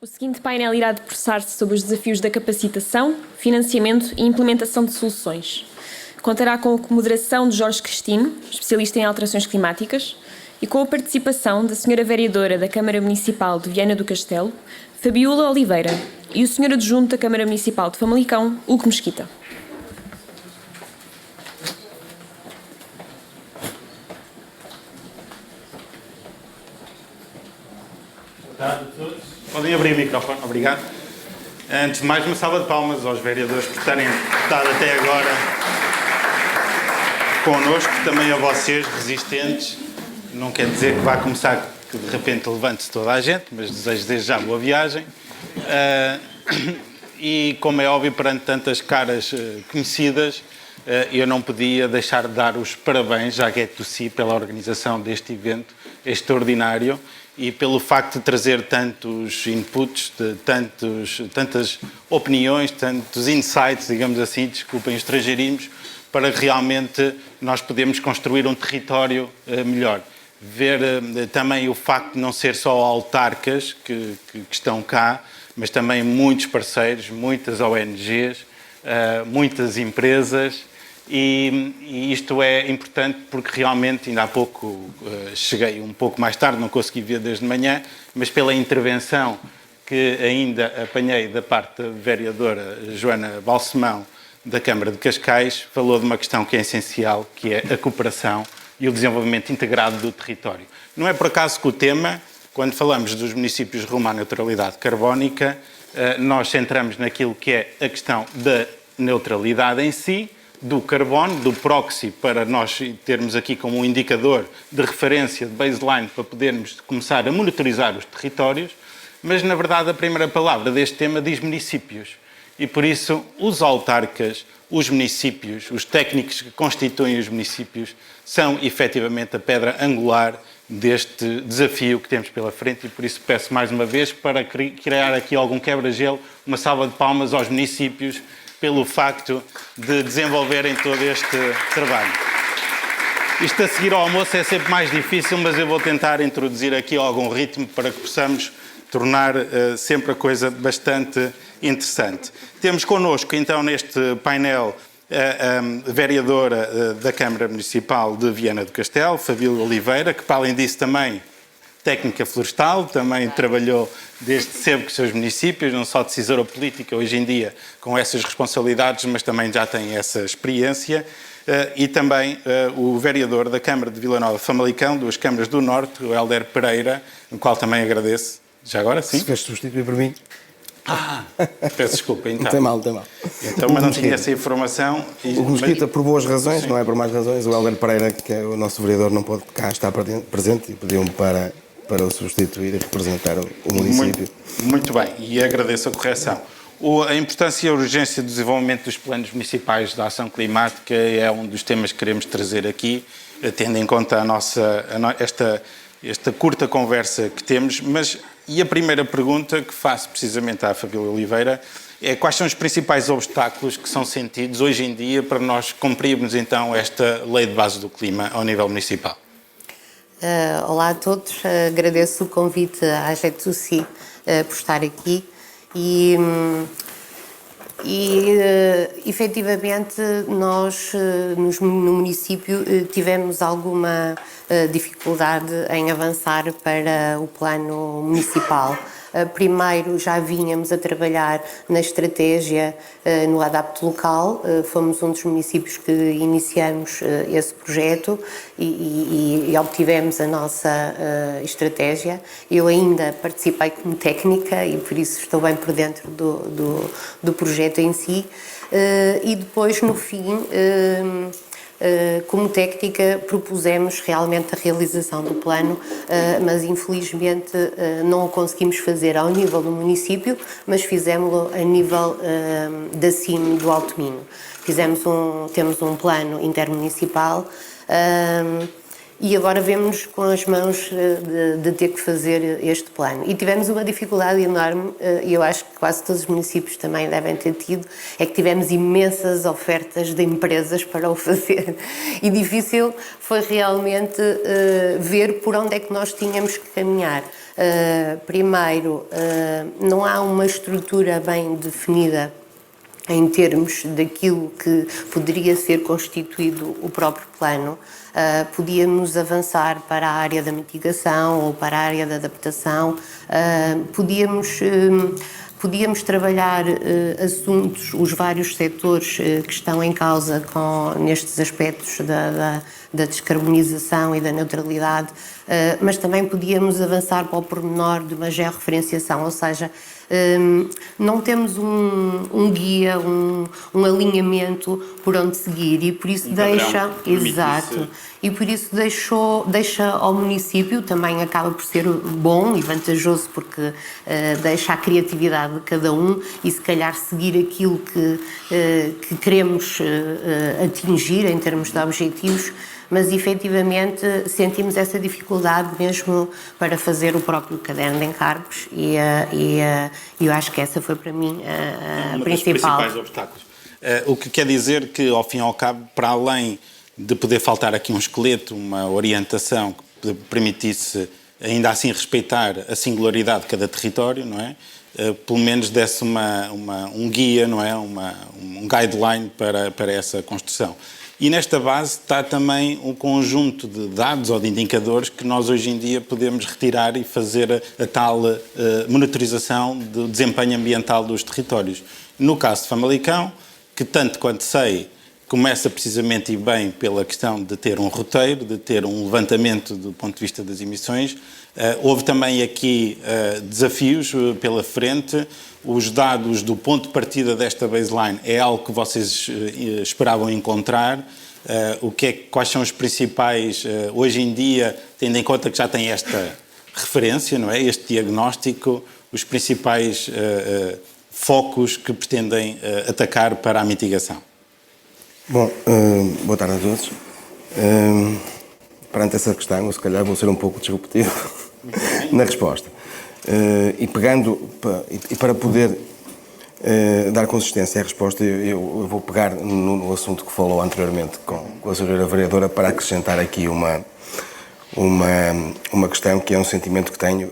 O seguinte painel irá debruçar-se sobre os desafios da capacitação, financiamento e implementação de soluções. Contará com a moderação de Jorge Cristino, especialista em alterações climáticas, e com a participação da Sra. Vereadora da Câmara Municipal de Viana do Castelo, Fabiola Oliveira, e o Sr. Adjunto da Câmara Municipal de Famalicão, Hugo Mesquita. Boa tarde a todos. Podem abrir o microfone, obrigado. Antes de mais, uma salva de palmas aos vereadores por terem estado até agora connosco, também a vocês, resistentes. Não quer dizer que vá começar, que de repente levante-se toda a gente, mas desejo desde já boa viagem. E, como é óbvio, perante tantas caras conhecidas, eu não podia deixar de dar os parabéns à Get to See pela organização deste evento extraordinário e pelo facto de trazer tantos inputs, tantas opiniões, tantos insights, digamos assim, desculpem os estrangeirismos, para realmente nós podermos construir um território melhor. Ver também o facto de não ser só autarcas que estão cá, mas também muitos parceiros, muitas ONGs, muitas empresas, e isto é importante porque realmente, ainda há pouco, cheguei um pouco mais tarde, não consegui ver desde manhã, mas pela intervenção que ainda apanhei da parte da vereadora Joana Balsemão, da Câmara de Cascais, falou de uma questão que é essencial, que é a cooperação e o desenvolvimento integrado do território. Não é por acaso que o tema, quando falamos dos municípios rumo à neutralidade carbónica, nós centramos naquilo que é a questão da neutralidade em si, do carbono, do proxy, para nós termos aqui como um indicador de referência, de baseline, para podermos começar a monitorizar os territórios, mas, na verdade, a primeira palavra deste tema diz municípios. E, por isso, os autarcas, os municípios, os técnicos que constituem os municípios, são, efetivamente, a pedra angular deste desafio que temos pela frente, e por isso peço mais uma vez, para criar aqui algum quebra-gelo, uma salva de palmas aos municípios pelo facto de desenvolverem todo este trabalho. Isto a seguir ao almoço é sempre mais difícil, mas eu vou tentar introduzir aqui algum ritmo para que possamos tornar sempre a coisa bastante interessante. Temos connosco, então, neste painel, a vereadora da Câmara Municipal de Viana do Castelo, Fabiola Oliveira, que, para além disso, também técnica florestal, também trabalhou desde sempre com os seus municípios, não só decisora política hoje em dia com essas responsabilidades, mas também já tem essa experiência. E também o vereador da Câmara de Vila Nova de Famalicão, duas câmaras do Norte, o Hélder Pereira, no qual também agradeço. Já agora, sim? Se queres substituir por mim. Peço desculpa, então. Não tem mal, não tem mal. Então, mas não tinha essa informação. O Mesquita, por boas razões, sim, não é por mais razões. O Hélder Pereira, que é o nosso vereador, não pode cá estar presente e pediu-me para o substituir e representar o município. Muito bem, e agradeço a correção. A importância e a urgência do desenvolvimento dos planos municipais da ação climática é um dos temas que queremos trazer aqui, tendo em conta esta curta conversa que temos, e a primeira pergunta que faço precisamente à Fabiola Oliveira é: quais são os principais obstáculos que são sentidos hoje em dia para nós cumprirmos então esta Lei de Base do Clima ao nível municipal? Olá a todos, agradeço o convite à Get to See por estar aqui e efetivamente nós no município tivemos alguma dificuldade em avançar para o plano municipal. Primeiro já vínhamos a trabalhar na estratégia no Adapte Local, fomos um dos municípios que iniciamos esse projeto e obtivemos a nossa estratégia. Eu ainda participei como técnica e por isso estou bem por dentro do projeto em si, e depois no fim, como técnica, propusemos realmente a realização do plano, mas infelizmente não o conseguimos fazer ao nível do município, mas fizemos-lo a nível da CIM do Alto Minho. Temos um plano intermunicipal E agora vemos com as mãos de ter que fazer este plano. E tivemos uma dificuldade enorme, e eu acho que quase todos os municípios também devem ter tido, é que tivemos imensas ofertas de empresas para o fazer. E difícil foi realmente ver por onde é que nós tínhamos que caminhar. Primeiro, não há uma estrutura bem definida em termos daquilo que poderia ser constituído o próprio plano. Podíamos avançar para a área da mitigação ou para a área da adaptação, podíamos trabalhar assuntos, os vários setores que estão em causa nestes aspectos da descarbonização e da neutralidade, mas também podíamos avançar para o pormenor de uma georreferenciação, ou seja, não temos um guia, um alinhamento por onde seguir, e por isso exato, e por isso deixa ao município, também acaba por ser bom e vantajoso, porque deixa a criatividade de cada um e se calhar seguir aquilo que queremos atingir em termos de objetivos, mas efetivamente sentimos essa dificuldade mesmo para fazer o próprio caderno de encargos e eu acho que essa foi para mim a um principal. dos principais obstáculos. O que quer dizer que, ao fim e ao cabo, para além de poder faltar aqui um esqueleto, uma orientação que permitisse ainda assim respeitar a singularidade de cada território, não é? Pelo menos desse um guia, não é? Um guideline para essa construção. E nesta base está também um conjunto de dados ou de indicadores que nós hoje em dia podemos retirar e fazer a tal monitorização do desempenho ambiental dos territórios. No caso de Famalicão, que tanto quanto sei, começa precisamente e bem pela questão de ter um roteiro, de ter um levantamento do ponto de vista das emissões. Houve também aqui desafios pela frente. Os dados do ponto de partida desta baseline é algo que vocês esperavam encontrar. Quais são os principais, hoje em dia, tendo em conta que já tem esta referência, não é? Este diagnóstico, os principais focos que pretendem atacar para a mitigação? Bom, boa tarde a todos. Perante essa questão, eu se calhar vou ser um pouco disruptivo na resposta. E para poder dar consistência à resposta, eu vou pegar no assunto que falou anteriormente com a senhora vereadora para acrescentar aqui uma questão que é um sentimento que tenho.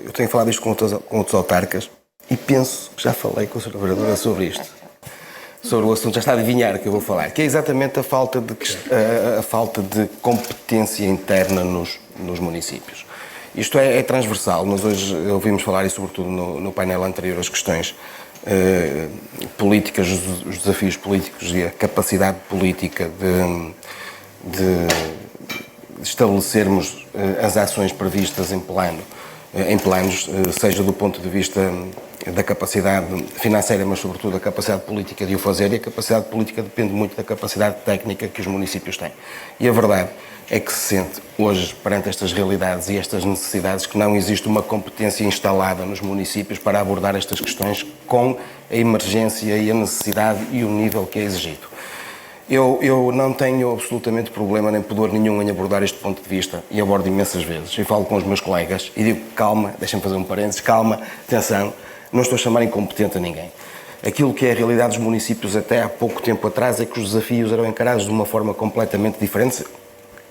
Eu tenho falado isto com outros autarcas e penso que já falei com a senhora vereadora sobre isto. Sobre o assunto, já está a adivinhar que eu vou falar, que é exatamente a falta de competência interna nos municípios. Isto é transversal. Nós hoje ouvimos falar, e sobretudo no painel anterior, as questões políticas, os desafios políticos e a capacidade política de estabelecermos as ações previstas em planos, seja do ponto de vista da capacidade financeira, mas sobretudo da capacidade política de o fazer, e a capacidade política depende muito da capacidade técnica que os municípios têm. E a verdade é que se sente hoje, perante estas realidades e estas necessidades, que não existe uma competência instalada nos municípios para abordar estas questões com a emergência e a necessidade e o nível que é exigido. Eu não tenho absolutamente problema nem pudor nenhum em abordar este ponto de vista, e abordo imensas vezes. Eu falo com os meus colegas e digo, calma, deixem-me fazer um parênteses, calma, atenção, não estou a chamar incompetente a ninguém. Aquilo que é a realidade dos municípios até há pouco tempo atrás é que os desafios eram encarados de uma forma completamente diferente.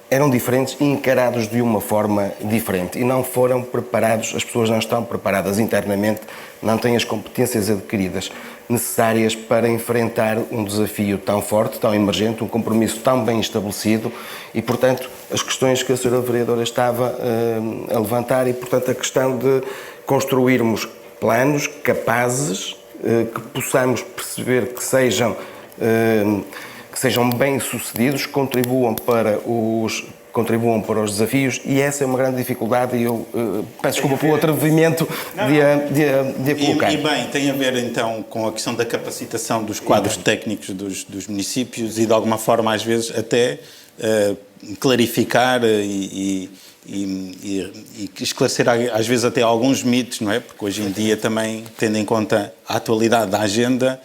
Eram diferentes e encarados de uma forma diferente e não foram preparados, as pessoas não estão preparadas internamente, não têm as competências adquiridas necessárias para enfrentar um desafio tão forte, tão emergente, um compromisso tão bem estabelecido e, portanto, as questões que a senhora vereadora estava a levantar e, portanto, a questão de construirmos planos capazes, que possamos perceber que sejam bem-sucedidos, contribuam para os desafios, e essa é uma grande dificuldade e eu peço desculpa pelo atrevimento de a colocar. E bem, tem a ver então com a questão da capacitação dos quadros técnicos dos municípios e de alguma forma às vezes até clarificar e esclarecer às vezes até alguns mitos, não é? Porque hoje em dia também, tendo em conta a atualidade da agenda,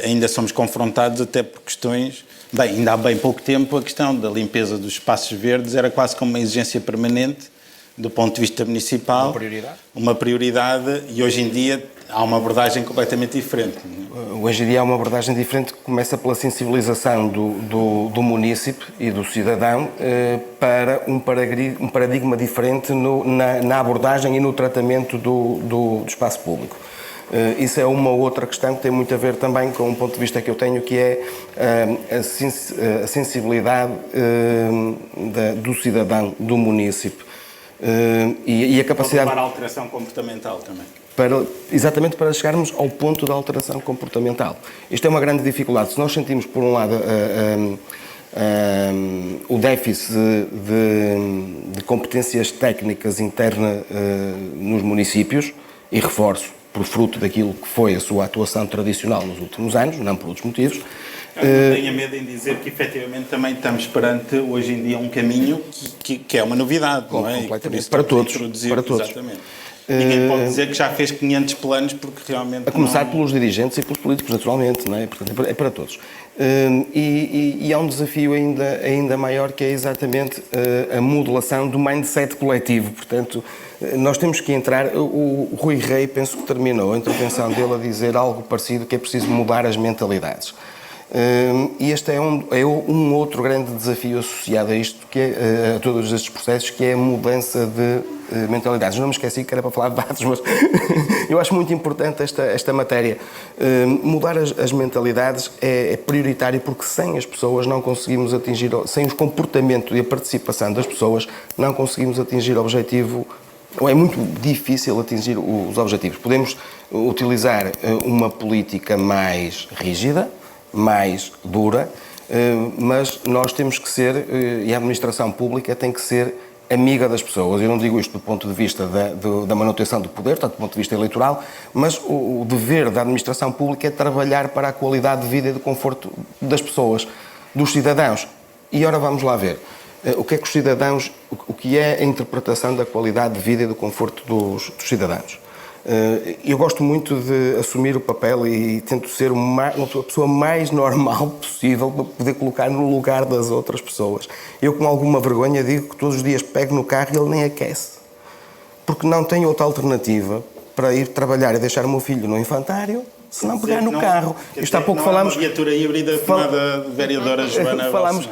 ainda somos confrontados até por questões... Bem, ainda há bem pouco tempo a questão da limpeza dos espaços verdes era quase como uma exigência permanente do ponto de vista municipal. Uma prioridade. Uma prioridade, e hoje em dia há uma abordagem completamente diferente. Hoje em dia há uma abordagem diferente que começa pela sensibilização do munícipe e do cidadão para um paradigma diferente na abordagem e no tratamento do espaço público. Isso é uma outra questão que tem muito a ver também com um ponto de vista que eu tenho, que é a sensibilidade do cidadão, do munícipe, e a capacidade... Pode levar à alteração comportamental também. Exatamente para chegarmos ao ponto da alteração comportamental. Isto é uma grande dificuldade. Se nós sentimos, por um lado, o déficit de competências técnicas internas nos municípios, e reforço, por fruto daquilo que foi a sua atuação tradicional nos últimos anos, não por outros motivos. Eu não tenho medo em dizer que, efetivamente, também estamos perante, hoje em dia, um caminho que é uma novidade, não é? Completamente. Para todos. Exatamente. Ninguém pode dizer que já fez 500 planos, porque realmente... A começar pelos dirigentes e pelos políticos, naturalmente, não é? Portanto, é para todos. E há um desafio ainda maior, que é exatamente a modulação do mindset coletivo. Portanto, nós temos que entrar... O Rui Rei, penso que terminou a intervenção dele a dizer algo parecido, que é preciso mudar as mentalidades. E este é um outro grande desafio associado a isto, que é a todos estes processos, que é a mudança de mentalidades. Não me esqueci que era para falar de dados, mas eu acho muito importante esta matéria. Mudar as mentalidades é prioritário, porque sem as pessoas não conseguimos atingir, sem o comportamento e a participação das pessoas, não conseguimos atingir o objetivo, ou é muito difícil atingir os objetivos. Podemos utilizar uma política mais rígida, mais dura, mas nós temos que ser, e a administração pública tem que ser amiga das pessoas. Eu não digo isto do ponto de vista da manutenção do poder, tanto do ponto de vista eleitoral, mas o dever da administração pública é trabalhar para a qualidade de vida e de conforto das pessoas, dos cidadãos. E ora vamos lá ver. O que é que os cidadãos, o que é a interpretação da qualidade de vida e do conforto dos cidadãos? Eu gosto muito de assumir o papel e tento ser uma pessoa mais normal possível para poder colocar no lugar das outras pessoas. Eu, com alguma vergonha, digo que todos os dias pego no carro e ele nem aquece. Porque não tenho outra alternativa para ir trabalhar e deixar o meu filho no infantário, se não pegar no carro. Isto há pouco falamos... É uma viatura híbrida como a da vereadora Joana.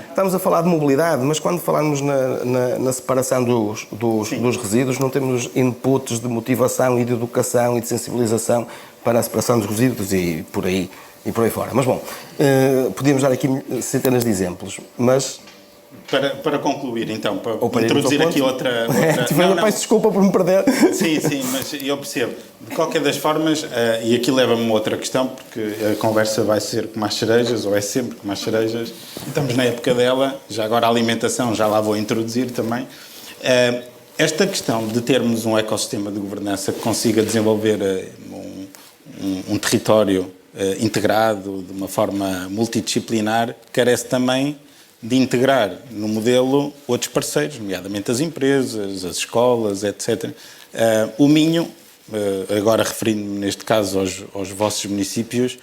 Estamos a falar de mobilidade, mas quando falamos na separação dos resíduos, não temos inputs de motivação e de educação e de sensibilização para a separação dos resíduos e por aí fora. Mas bom, podíamos dar aqui centenas de exemplos, mas... Para concluir, então, para introduzir aqui outra... Peço desculpa por me perder. Sim, mas eu percebo. De qualquer das formas, e aqui leva-me a outra questão, porque a conversa vai ser com as cerejas, ou é sempre com as cerejas, estamos na época dela, já agora a alimentação já lá vou introduzir também. Esta questão de termos um ecossistema de governança que consiga desenvolver um território integrado de uma forma multidisciplinar, carece também de integrar no modelo outros parceiros, nomeadamente as empresas, as escolas, etc. O Minho, agora referindo-me neste caso aos vossos municípios,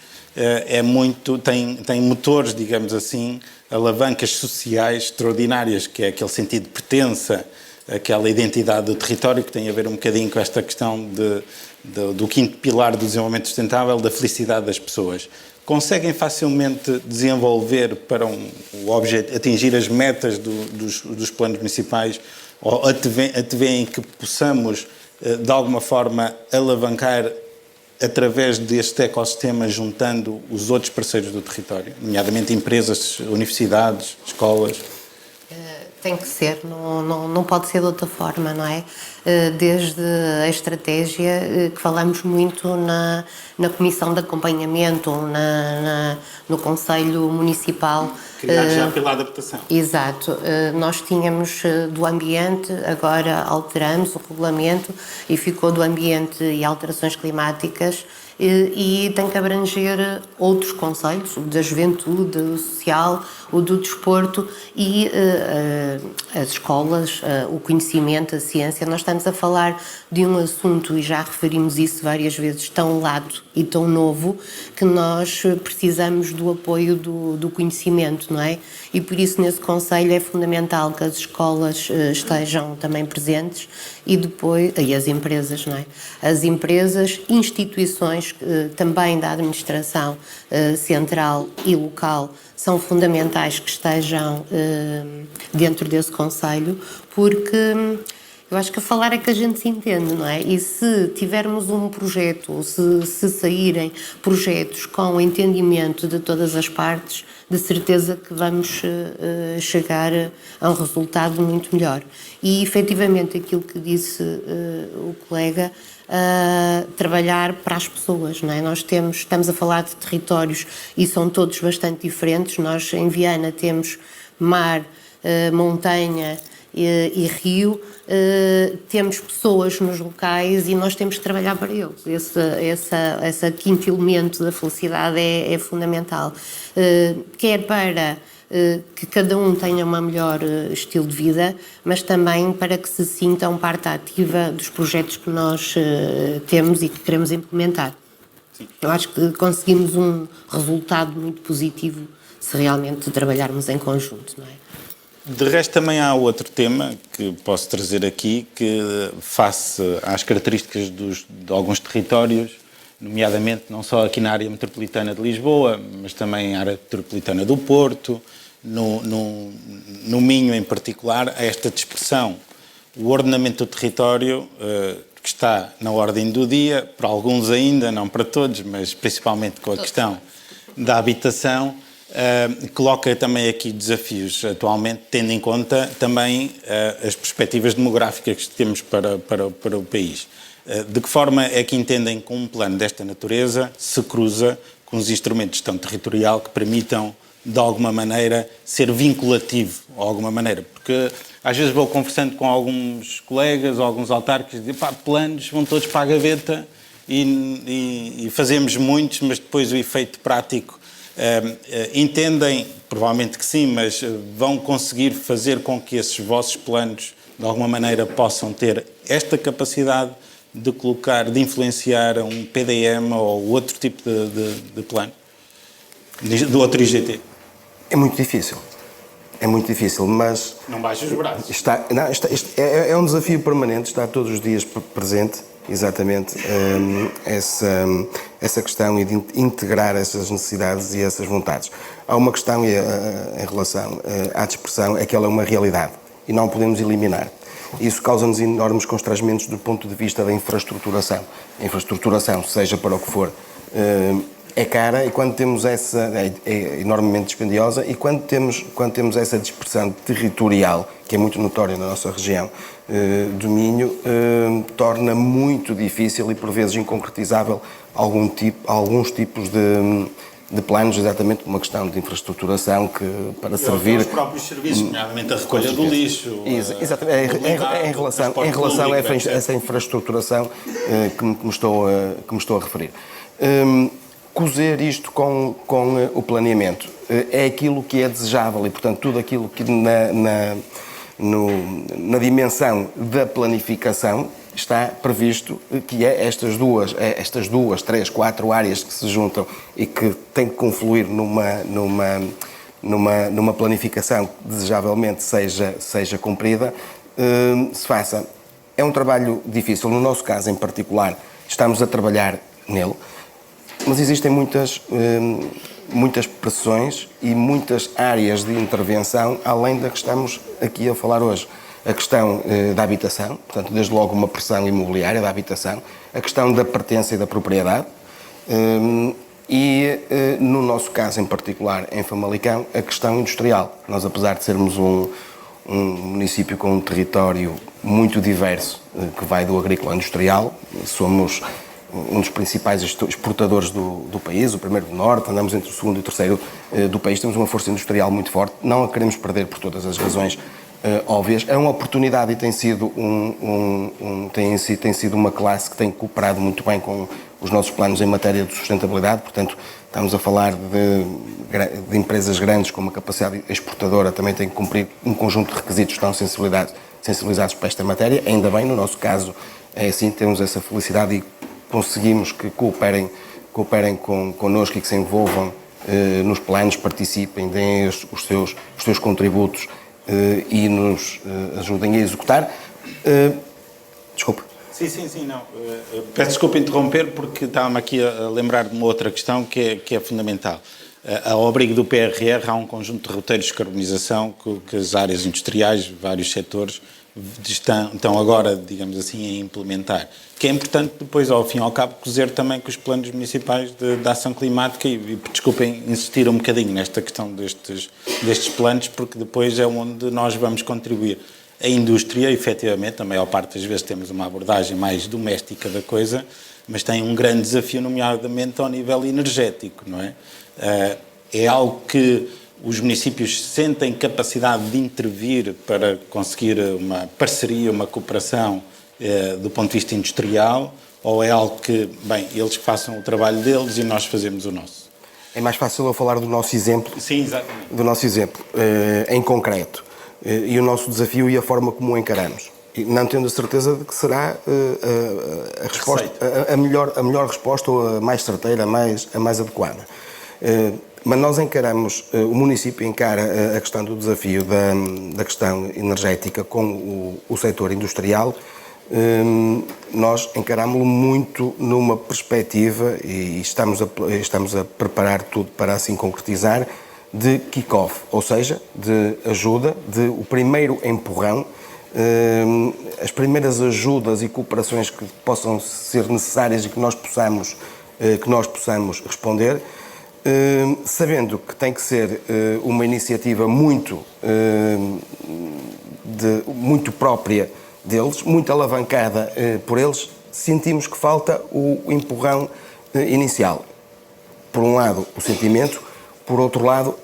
tem motores, digamos assim, alavancas sociais extraordinárias, que é aquele sentido de pertença, aquela identidade do território, que tem a ver um bocadinho com esta questão do quinto pilar do desenvolvimento sustentável, da felicidade das pessoas. Conseguem facilmente desenvolver para atingir as metas dos planos municipais, ou antevêem que possamos, de alguma forma, alavancar através deste ecossistema, juntando os outros parceiros do território, nomeadamente empresas, universidades, escolas? Tem que ser, não pode ser de outra forma, não é? Desde a estratégia, que falamos muito na comissão de acompanhamento, no Conselho Municipal. Criado já pela adaptação. Exato. Nós tínhamos do ambiente, agora alteramos o regulamento e ficou do ambiente e alterações climáticas, e tem que abranger outros conselhos, o da juventude, o social, o do desporto e as escolas, o conhecimento, a ciência. Nós estamos a falar de um assunto, e já referimos isso várias vezes, tão lato e tão novo, que nós precisamos do apoio do conhecimento, não é? E por isso nesse conselho é fundamental que as escolas estejam também presentes e depois, e as empresas, não é? As empresas, instituições também da administração central e local são fundamentais que estejam dentro desse conselho, porque eu acho que a falar é que a gente se entende, não é? E se tivermos um projeto, ou se saírem projetos com o entendimento de todas as partes, de certeza que vamos chegar a um resultado muito melhor. E, efetivamente, aquilo que disse o colega, trabalhar para as pessoas, não é? Nós estamos a falar de territórios e são todos bastante diferentes. Nós, em Viana, temos mar, montanha e rio, temos pessoas nos locais e nós temos que trabalhar para eles. Esse quinto elemento da felicidade é fundamental. Quer para que cada um tenha um melhor estilo de vida, mas também para que se sintam parte ativa dos projetos que nós temos e que queremos implementar. Eu acho que conseguimos um resultado muito positivo se realmente trabalharmos em conjunto, não é? De resto, também há outro tema que posso trazer aqui, que face às características de alguns territórios, nomeadamente não só aqui na área metropolitana de Lisboa, mas também na área metropolitana do Porto, no Minho em particular, há esta dispersão. O ordenamento do território, que está na ordem do dia, para alguns ainda, não para todos, mas principalmente com a questão da habitação, coloca também aqui desafios atualmente, tendo em conta também as perspectivas demográficas que temos para o país. De que forma é que entendem que um plano desta natureza se cruza com os instrumentos de gestão territorial que permitam, de alguma maneira, ser vinculativo, de alguma maneira? Porque às vezes vou conversando com alguns colegas ou alguns autárquicos e digo, planos vão todos para a gaveta e fazemos muitos, mas depois o efeito prático entendem, provavelmente que sim, mas vão conseguir fazer com que esses vossos planos, de alguma maneira, possam ter esta capacidade de colocar, de influenciar um PDM ou outro tipo de plano, do outro IGT? É muito difícil, mas... Não baixes os braços. É um desafio permanente, está todos os dias presente, exatamente, essa questão e de integrar essas necessidades e essas vontades. Há uma questão em relação à dispersão, é que ela é uma realidade e não podemos eliminar. Isso causa-nos enormes constrangimentos do ponto de vista da infraestruturação. A infraestruturação, seja para o que for, é cara e quando temos é enormemente dispendiosa e quando temos essa dispersão territorial, que é muito notória na nossa região do Minho, torna muito difícil e por vezes inconcretizável alguns tipos de planos, exatamente por uma questão de infraestruturação que para servir... Os próprios serviços, nomeadamente a recolha do lixo... Exatamente, em relação a essa infraestruturação que me estou a referir. Cozer isto com o planeamento é aquilo que é desejável e, portanto, tudo aquilo que na dimensão da planificação está previsto que é estas duas, três, quatro áreas que se juntam e que têm que confluir numa planificação que desejavelmente seja cumprida, se faça. É um trabalho difícil, no nosso caso em particular, estamos a trabalhar nele, mas existem muitas pressões e muitas áreas de intervenção, além da que estamos aqui a falar hoje. A questão da habitação, portanto, desde logo uma pressão imobiliária da habitação, a questão da pertença e da propriedade e, no nosso caso em particular, em Famalicão, a questão industrial. Nós, apesar de sermos um município com um território muito diverso, que vai do agrícola ao industrial, somos um dos principais exportadores do país, o primeiro do Norte, andamos entre o segundo e o terceiro do país, temos uma força industrial muito forte, não a queremos perder por todas as razões óbvias. É uma oportunidade e tem sido, tem sido uma classe que tem cooperado muito bem com os nossos planos em matéria de sustentabilidade. Portanto, estamos a falar de empresas grandes com uma capacidade exportadora, também têm que cumprir um conjunto de requisitos que estão sensibilizados para esta matéria. Ainda bem, no nosso caso é assim, temos essa felicidade e conseguimos que cooperem connosco e que se envolvam nos planos, participem, deem os seus contributos e nos ajudem a executar. Desculpe. Sim, não. Peço desculpa interromper porque estava-me aqui a lembrar de uma outra questão que é fundamental. Ao abrigo do PRR há um conjunto de roteiros de descarbonização que as áreas industriais, vários setores, estão agora, digamos assim, a implementar. Que é importante depois, ao fim e ao cabo, cozer também com os planos municipais de ação climática e desculpem insistir um bocadinho nesta questão destes planos, porque depois é onde nós vamos contribuir. A indústria, efetivamente, a maior parte das vezes temos uma abordagem mais doméstica da coisa, mas tem um grande desafio, nomeadamente ao nível energético, não é? É algo que os municípios sentem capacidade de intervir para conseguir uma parceria, uma cooperação do ponto de vista industrial, ou é algo que, bem, eles que façam o trabalho deles e nós fazemos o nosso? É mais fácil eu falar do nosso exemplo. Sim, exatamente. Do nosso exemplo, em concreto, e o nosso desafio e a forma como o encaramos. E não tendo a certeza de que será a resposta, a melhor resposta, ou a mais certeira, a mais adequada. Mas nós encaramos, o município encara a questão do desafio da questão energética com o setor industrial. Nós encarámos-lo muito numa perspectiva, e estamos a preparar tudo para assim concretizar, de kick-off, ou seja, de ajuda, de o primeiro empurrão, as primeiras ajudas e cooperações que possam ser necessárias e que nós possamos responder, sabendo que tem que ser uma iniciativa muito própria deles, muito alavancada por eles. Sentimos que falta o empurrão inicial. Por um lado, o sentimento, por outro lado,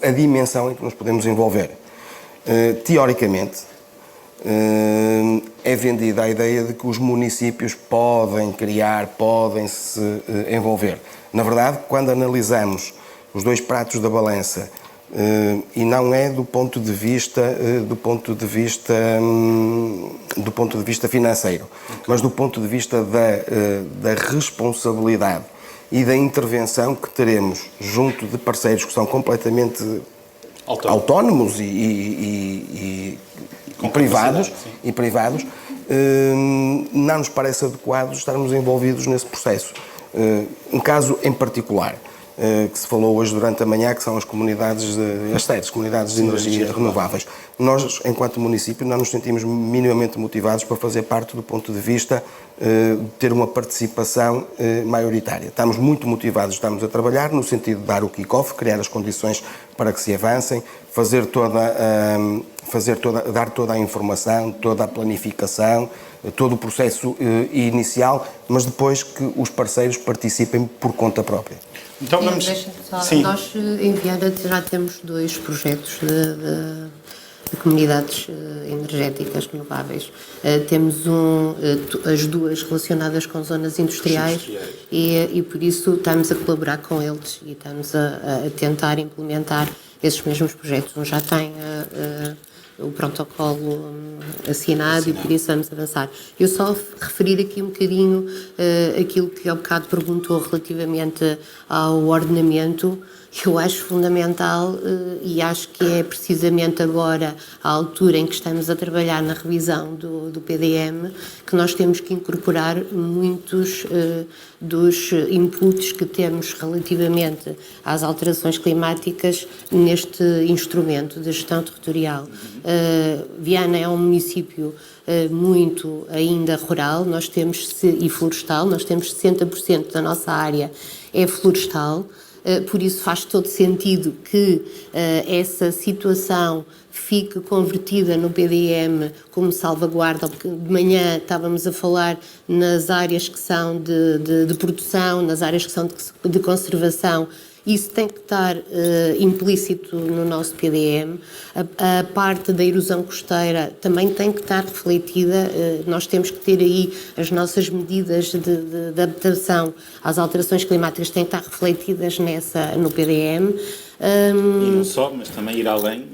a dimensão em que nos podemos envolver. Teoricamente, é vendida a ideia de que os municípios podem criar, podem se envolver. Na verdade, quando analisamos os dois pratos da balança, e não é do ponto de vista financeiro, mas do ponto de vista da responsabilidade e da intervenção que teremos junto de parceiros que são completamente autónomos e privados, não nos parece adequado estarmos envolvidos nesse processo. Um caso em particular, que se falou hoje durante a manhã, que são as comunidades, as comunidades de energia renováveis. Nós, enquanto município, não nos sentimos minimamente motivados para fazer parte do ponto de vista de ter uma participação maioritária. Estamos muito motivados, estamos a trabalhar no sentido de dar o kick-off, criar as condições para que se avancem, dar toda a informação, toda a planificação, todo o processo inicial, mas depois que os parceiros participem por conta própria. Então vamos... Nós em Viana já temos 2 projetos de comunidades energéticas renováveis. Temos as 2 relacionadas com zonas industriais e por isso estamos a colaborar com eles e estamos a tentar implementar esses mesmos projetos. Um já tem o protocolo assinado e por isso vamos avançar. Eu só referir aqui um bocadinho aquilo que há bocado perguntou relativamente ao ordenamento. Eu acho fundamental e acho que é precisamente agora a altura em que estamos a trabalhar na revisão do PDM que nós temos que incorporar muitos dos inputs que temos relativamente às alterações climáticas neste instrumento de gestão territorial. Viana é um município muito ainda rural, e florestal, nós temos 60% da nossa área é florestal. Por isso faz todo sentido que essa situação fique convertida no PDM como salvaguarda, porque de manhã estávamos a falar nas áreas que são de produção, nas áreas que são de conservação Isso tem que estar implícito no nosso PDM. A parte da erosão costeira também tem que estar refletida. Nós temos que ter aí as nossas medidas de adaptação às alterações climáticas, têm que estar refletidas no PDM. E não só, mas também ir além,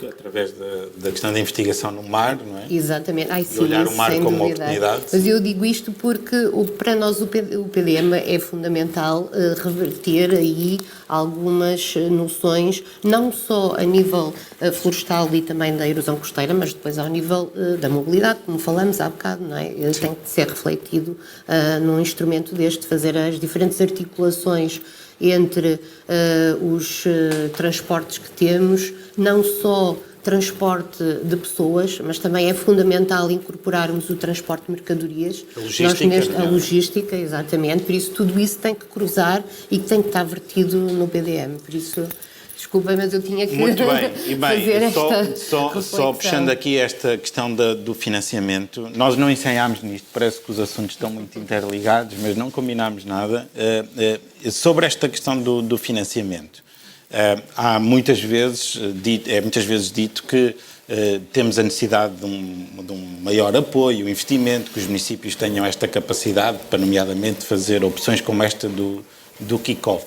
através da questão da investigação no mar, não é? Exatamente. Sim, e olhar o mar como uma oportunidade. Mas eu digo isto porque para nós o PDM é fundamental reverter aí algumas noções, não só a nível florestal e também da erosão costeira, mas depois ao nível da mobilidade, como falamos há bocado, não é? Tem que ser refletido num instrumento deste, fazer as diferentes articulações entre os transportes que temos, não só transporte de pessoas, mas também é fundamental incorporarmos o transporte de mercadorias. A logística, exatamente. Por isso, tudo isso tem que cruzar e tem que estar vertido no PDM. Por isso, desculpa, mas eu tinha que muito bem. E bem, fazer só puxando aqui esta questão do financiamento, nós não ensaiámos nisto, parece que os assuntos estão muito interligados, mas não combinámos nada. Sobre esta questão do financiamento, há muitas vezes dito que temos a necessidade de um maior apoio, investimento, que os municípios tenham esta capacidade para, nomeadamente, fazer opções como esta do kick-off.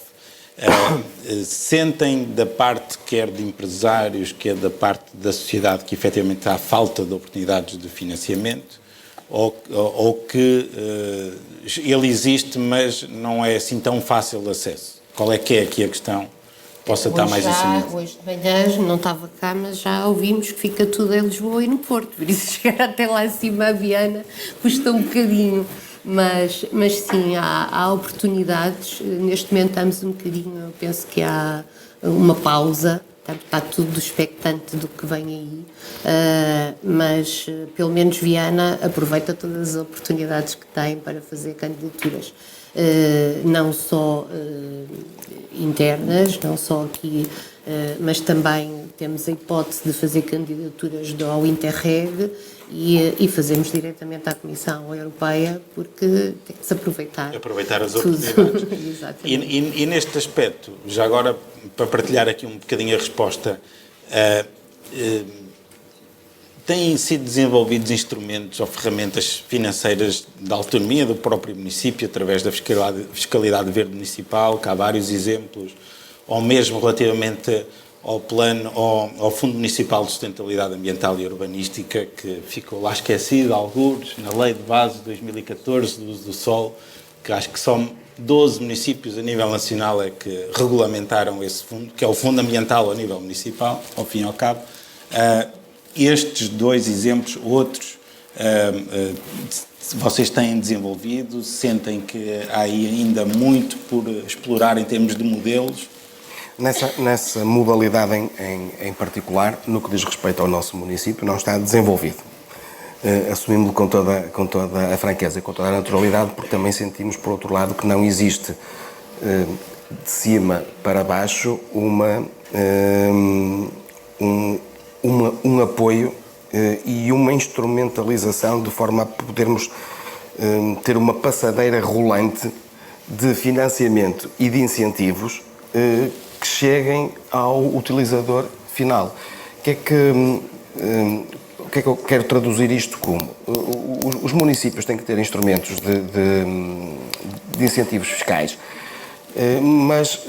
Sentem da parte quer de empresários, quer da parte da sociedade que efetivamente há falta de oportunidades de financiamento ou que ele existe, mas não é assim tão fácil de acesso? Qual é que é aqui a questão? Possa estar mais em cima. Hoje de manhã não estava cá, mas já ouvimos que fica tudo em Lisboa e no Porto, por isso chegar até lá acima a Viana custa um bocadinho. Mas sim, há oportunidades. Neste momento estamos um bocadinho, eu penso que há uma pausa, está tudo expectante do que vem aí, mas pelo menos Viana aproveita todas as oportunidades que tem para fazer candidaturas, não só internas, não só aqui, mas também temos a hipótese de fazer candidaturas ao Interreg e fazemos diretamente à Comissão Europeia, porque tem que se aproveitar as oportunidades. Exatamente. E neste aspecto, já agora para partilhar aqui um bocadinho a resposta, têm sido desenvolvidos instrumentos ou ferramentas financeiras da autonomia do próprio município através da fiscalidade verde municipal, que há vários exemplos, ou mesmo relativamente ao plano, ao Fundo Municipal de Sustentabilidade Ambiental e Urbanística, que ficou lá esquecido, algures, na Lei de Base de 2014 do uso do solo, que acho que só 12 municípios a nível nacional é que regulamentaram esse fundo, que é o Fundo Ambiental a nível municipal, ao fim e ao cabo. Estes dois exemplos, outros, vocês têm desenvolvido, sentem que há aí ainda muito por explorar em termos de modelos? Nessa modalidade em particular, no que diz respeito ao nosso município, não está desenvolvido. Assumimos-lo com toda a franqueza e com toda a naturalidade, porque também sentimos, por outro lado, que não existe de cima para baixo um apoio e uma instrumentalização de forma a podermos ter uma passadeira rolante de financiamento e de incentivos que cheguem ao utilizador final. O que é que eu quero traduzir isto como? Os municípios têm que ter instrumentos de incentivos fiscais, mas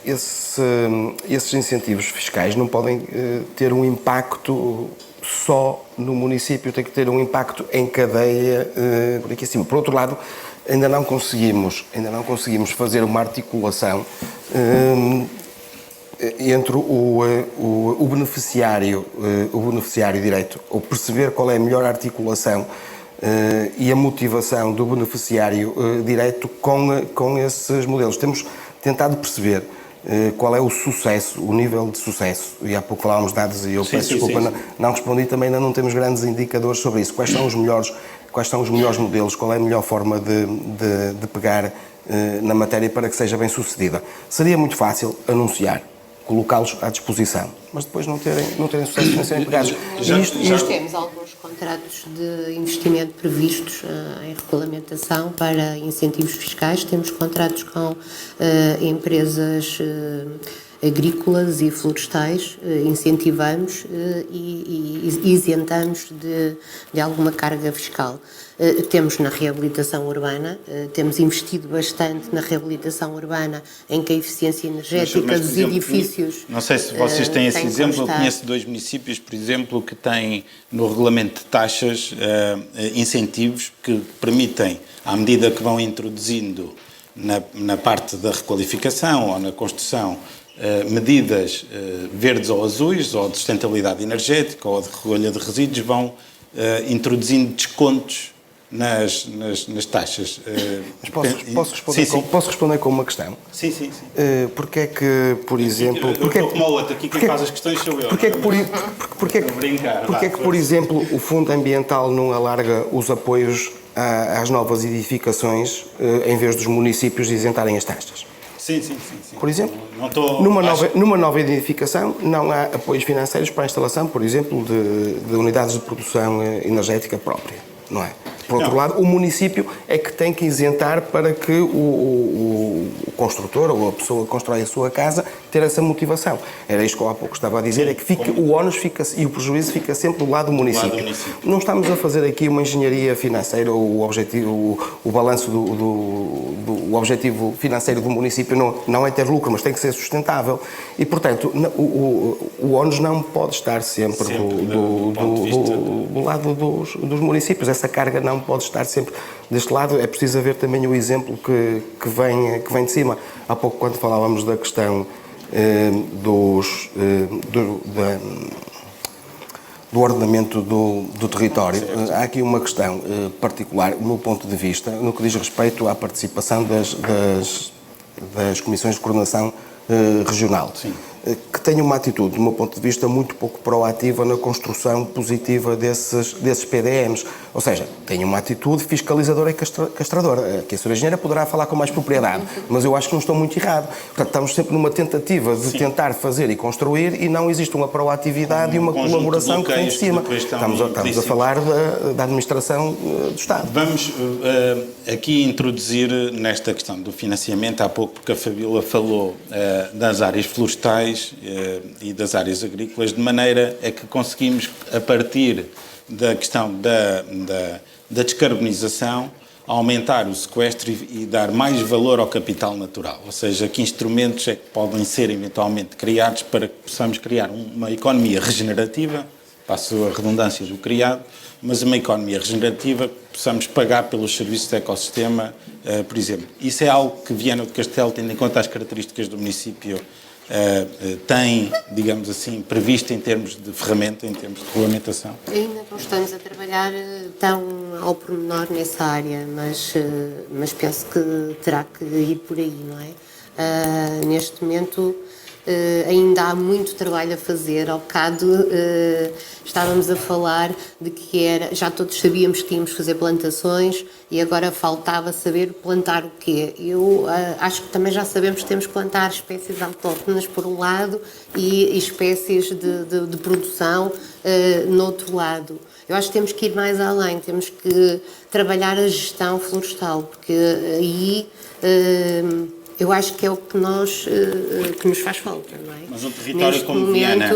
esses incentivos fiscais não podem ter um impacto só no município, tem que ter um impacto em cadeia por aqui acima. Por outro lado, ainda não conseguimos fazer uma articulação entre o beneficiário direito, ou perceber qual é a melhor articulação e a motivação do beneficiário direito com esses modelos. Temos tentado perceber qual é o sucesso, o nível de sucesso, e há pouco falávamos de dados e eu peço desculpa, não respondi, também ainda não temos grandes indicadores sobre isso. Quais são os melhores modelos, qual é a melhor forma de pegar na matéria para que seja bem sucedida? Seria muito fácil anunciar colocá-los à disposição, mas depois não terem sucesso financeiro em pegados. Nós temos alguns contratos de investimento previstos em regulamentação para incentivos fiscais, temos contratos com empresas agrícolas e florestais, incentivamos e isentamos de alguma carga fiscal. Temos na reabilitação urbana, temos investido bastante na reabilitação urbana em que a eficiência energética dos edifícios... Não sei se vocês têm esse exemplo, eu conheço 2 municípios, por exemplo, que têm no regulamento de taxas incentivos que permitem, à medida que vão introduzindo na parte da requalificação ou na construção, medidas verdes ou azuis, ou de sustentabilidade energética, ou de recolha de resíduos, vão introduzindo descontos nas taxas. Mas posso responder com uma questão? Sim. Porque é que, por exemplo... Eu estou como o outro, aqui quem faz as questões sou eu. Porque é que, por exemplo, o Fundo Ambiental não alarga os apoios às novas edificações em vez dos municípios isentarem as taxas? Sim. Por exemplo, numa nova edificação não há apoios financeiros para a instalação, por exemplo, de unidades de produção energética própria, não é? Por outro lado, o município é que tem que isentar para que o construtor ou a pessoa que constrói a sua casa ter essa motivação. Era isto que eu há pouco estava a dizer, é que o ónus e o prejuízo fica sempre do lado do município. Não estamos a fazer aqui uma engenharia financeira, o balanço o objetivo financeiro do município não é ter lucro, mas tem que ser sustentável. E, portanto, o ónus não pode estar sempre do lado dos municípios. Essa carga não pode estar sempre deste lado. É preciso haver também o exemplo que vem de cima. Há pouco, quando falávamos da questão do ordenamento do território, há aqui uma questão particular, do meu ponto de vista, no que diz respeito à participação das comissões de coordenação regional. Sim. Que tenham uma atitude, do meu ponto de vista, muito pouco proativa na construção positiva desses PDMs. Ou seja, tenham uma atitude fiscalizadora e castradora. Que a senhora engenheira poderá falar com mais propriedade, mas eu acho que não estou muito errado. Portanto, estamos sempre numa tentativa de tentar fazer e construir e não existe uma proatividade e uma colaboração que vem de cima. Estamos a falar da administração do Estado. Vamos aqui introduzir nesta questão do financiamento, há pouco, porque a Fabíola falou das áreas florestais e das áreas agrícolas, de maneira a que conseguimos, a partir da questão da descarbonização, aumentar o sequestro e dar mais valor ao capital natural. Ou seja, que instrumentos é que podem ser eventualmente criados para que possamos criar uma economia regenerativa, passo a redundância do criado, mas uma economia regenerativa que possamos pagar pelos serviços de ecossistema, por exemplo. Isso é algo que Viana do Castelo, tendo em conta as características do município, tem, digamos assim, previsto em termos de ferramenta, em termos de regulamentação? Ainda não estamos a trabalhar tão ao pormenor nessa área, mas penso que terá que ir por aí, não é? Neste momento ainda há muito trabalho a fazer. Ao bocado estávamos a falar de que já todos sabíamos que tínhamos que fazer plantações e agora faltava saber plantar o quê. Eu acho que também já sabemos que temos que plantar espécies autóctonas por um lado e espécies de produção no outro lado. Eu acho que temos que ir mais além, temos que trabalhar a gestão florestal, porque aí eu acho que é o que nos faz falta, não é? Mas um território como Viana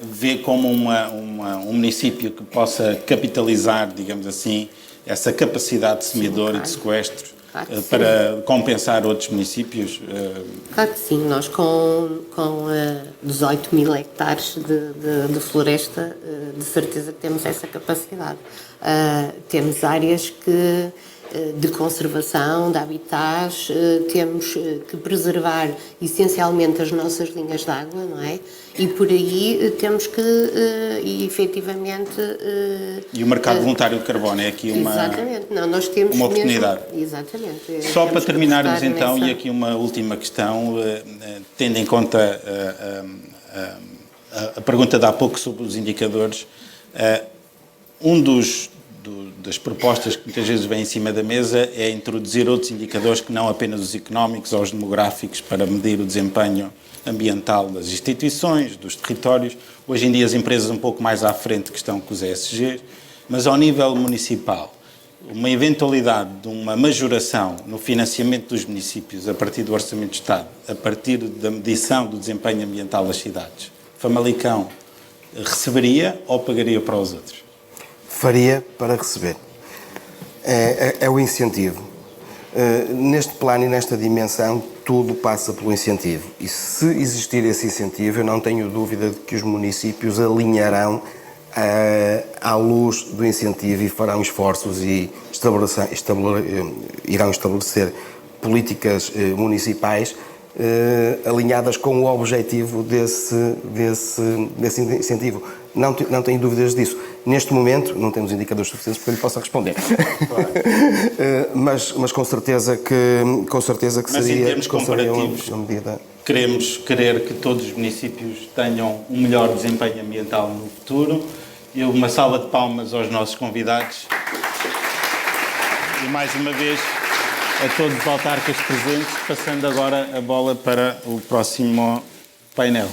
vê como um município que possa capitalizar, digamos assim, essa capacidade de semeador e de sequestro para compensar outros municípios? Claro que sim. Nós com 18 mil hectares de floresta, de certeza que temos essa capacidade. Temos áreas de conservação, de habitats, temos que preservar essencialmente as nossas linhas de água, não é? E por aí temos que, efetivamente... E o mercado voluntário de carbono é aqui nós temos uma oportunidade. Mesmo, exatamente. Só para terminarmos então, e aqui uma última questão, tendo em conta a pergunta de há pouco sobre os indicadores, um dos das propostas que muitas vezes vêm em cima da mesa é introduzir outros indicadores que não apenas os económicos ou os demográficos para medir o desempenho ambiental das instituições, dos territórios. Hoje em dia as empresas um pouco mais à frente que estão com os ESG, mas ao nível municipal, uma eventualidade de uma majoração no financiamento dos municípios a partir do Orçamento do Estado, a partir da medição do desempenho ambiental das cidades, Famalicão receberia ou pagaria para os outros? Faria para receber. É o incentivo. Neste plano e nesta dimensão, tudo passa pelo incentivo. E se existir esse incentivo, eu não tenho dúvida de que os municípios alinharão à luz do incentivo e farão esforços e irão estabelecer políticas municipais alinhadas com o objetivo desse incentivo. Não tenho dúvidas disso. Neste momento, não temos indicadores suficientes para que eu lhe possa responder. mas com certeza que mas seria... em termos comparativos, uma medida... queremos crer que todos os municípios tenham um melhor desempenho ambiental no futuro. E uma salva de palmas aos nossos convidados. E mais uma vez a todos os autarcas presentes, passando agora a bola para o próximo painel.